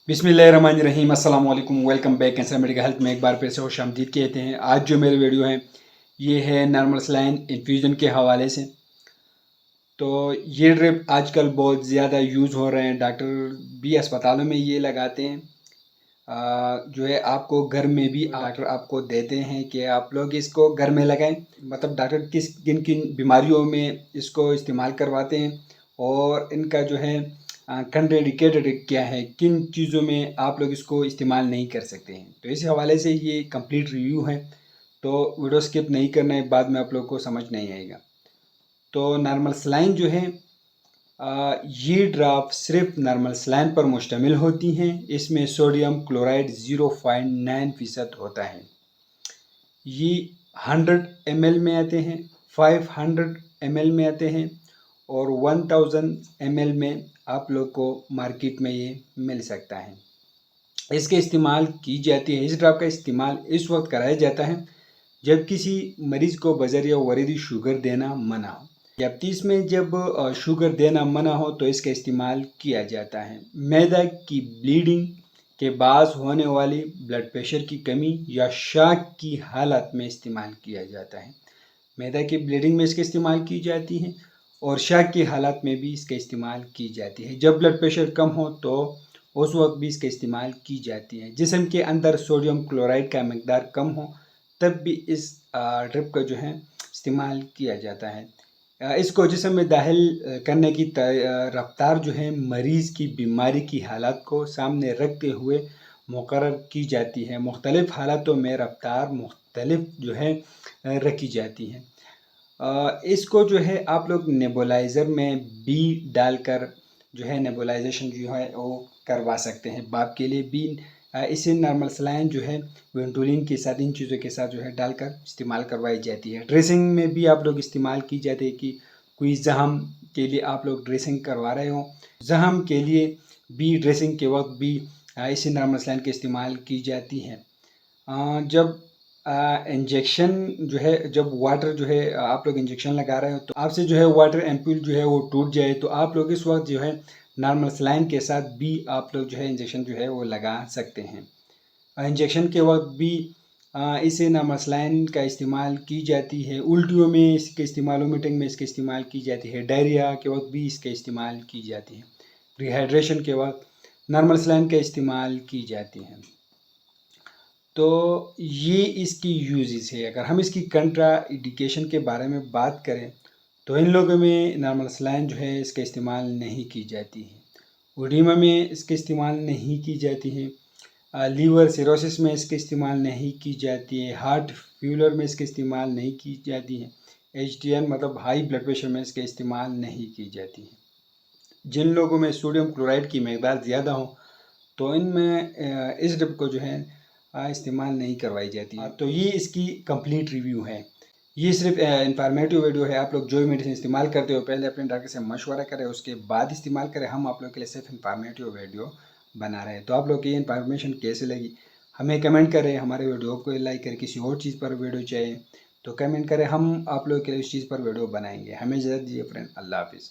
बिस्मिल्लाहिर्रहमानिर्रहीम, अस्सलाम वालेकुम, welcome back cancer medical health में एक बार फिर से खुश आमदीद कहते हैं। आज जो मेरे वीडियो है ये है नॉर्मल सलाइन इन्फ्यूज़न के हवाले से। तो ये ड्रिप आजकल बहुत ज़्यादा यूज़ हो रहे हैं, डॉक्टर भी अस्पतालों में ये लगाते हैं। जो है आपको घर में भी डॉक्टर आपको देते हैं कि आप लोग इसको घर में लगाएं। मतलब डॉक्टर किन किन बीमारियों में इसको इस्तेमाल करवाते हैं और इनका जो है कंट्राइंडिकेटेड क्या है, किन चीज़ों में आप लोग इसको इस्तेमाल नहीं कर सकते हैं। तो इस हवाले से ये कंप्लीट रिव्यू है, तो वीडियो स्किप नहीं करना है, बाद में आप लोग को समझ नहीं आएगा। तो नॉर्मल सलाइन जो है ये ड्राप सिर्फ नॉर्मल सलाइन पर मुश्तमिल होती हैं। इसमें सोडियम क्लोराइड 0.9% होता है। ये 100 ml में आते हैं, 500 ml में आते हैं और 1000 ml में आप लोग को मार्केट में ये मिल सकता है। इसके इस्तेमाल की जाती है, इस ड्राप का इस्तेमाल इस वक्त कराया जाता है जब किसी मरीज़ को बजरिया वरीदी शुगर देना मना हो। डायबिटीज़ में जब शुगर देना मना हो तो इसका इस्तेमाल किया जाता है। मैदा की ब्लीडिंग के बाज़ होने वाली ब्लड प्रेशर की कमी या शाक की हालत में इस्तेमाल किया जाता है। मैदा की ब्लीडिंग में इसका इस्तेमाल की जाती है और शाक की हालत में भी इसका इस्तेमाल की जाती है। जब ब्लड प्रेशर कम हो तो उस वक्त भी इसका इस्तेमाल की जाती है। जिस्म के अंदर सोडियम क्लोराइड का मकदार कम हो तब भी इस ड्रिप का जो है इस्तेमाल किया जाता है। इसको जिस्म में दाखिल करने की रफ्तार जो है मरीज़ की बीमारी की हालत को सामने रखते हुए मुकर्रर की जाती है। मुख्तलिफ़ हालातों में रफ्तार मुख्तलिफ जो है रखी जाती है। इसको जो है आप लोग नेबुलाइज़र में बी डालकर जो है नेबुलाइजेशन जो है वो करवा सकते हैं। बाप के लिए बी इसे नॉर्मल सलाइन जो है वेंटोलिन के साथ, इन चीज़ों के साथ जो है डालकर इस्तेमाल करवाई जाती है। ड्रेसिंग में भी आप लोग इस्तेमाल की जाती है कि कोई ज़ख्म के लिए आप लोग ड्रेसिंग करवा रहे हो, ज़ख्म के लिए भी ड्रेसिंग के वक्त भी इसी नॉर्मल सलाइन का इस्तेमाल की जाती है। जब इंजेक्शन जो है, जब वाटर जो है आप लोग इंजेक्शन लगा रहे हो तो आपसे जो है वाटर एम्पूल जो है वो टूट जाए तो आप लोग इस वक्त जो है नॉर्मल सलाइन के साथ भी आप लोग जो है इंजेक्शन जो है वो लगा सकते हैं। इंजेक्शन के वक्त भी इसे नॉर्मल सलाइन का इस्तेमाल की जाती है। उल्टियों में इसके इस्तेमाल, वोमिटिंग में इसके इस्तेमाल की जाती है। डायरिया के वक्त भी इसका इस्तेमाल की जाती है। डिहाइड्रेशन के वक्त नॉर्मल सलाइन का इस्तेमाल की जाती है। तो ये इसकी यूजेस है। अगर हम इसकी कंट्रा इंडिकेशन के बारे में बात करें तो इन लोगों में नॉर्मल सलाइन जो है इसका इस्तेमाल नहीं की जाती है। ओडिमा में इसका इस्तेमाल नहीं की जाती है। लीवर सिरोसिस में इसका इस्तेमाल नहीं की जाती है। हार्ट फेलियर में इसका इस्तेमाल नहीं की जाती है। HDN मतलब हाई ब्लड प्रेशर में इसका इस्तेमाल नहीं की जाती है। जिन लोगों में सोडियम क्लोराइड की मकदार ज़्यादा हो तो इनमें इस ड्रिप को जो है इस्तेमाल नहीं करवाई जाती है। तो ये इसकी कंप्लीट रिव्यू है। ये सिर्फ इंफॉर्मेटिव वीडियो है। आप लोग जो भी मेडिसिन इस्तेमाल करते हो पहले अपने डॉक्टर से मशवरा करें, उसके बाद इस्तेमाल करें। हम आप लोग के लिए सिर्फ इंफॉर्मेटिव वीडियो बना रहे हैं। तो आप लोग की ये इन्फॉर्मेशन कैसे लगी हमें कमेंट करें। हमारे वीडियो को लाइक करें। किसी और चीज़ पर वीडियो चाहिए तो कमेंट करें, हम आप लोग के लिए उस चीज़ पर वीडियो बनाएंगे। हमें इजाज़त दीजिए फ्रेंड, अल्लाह हाफिज़।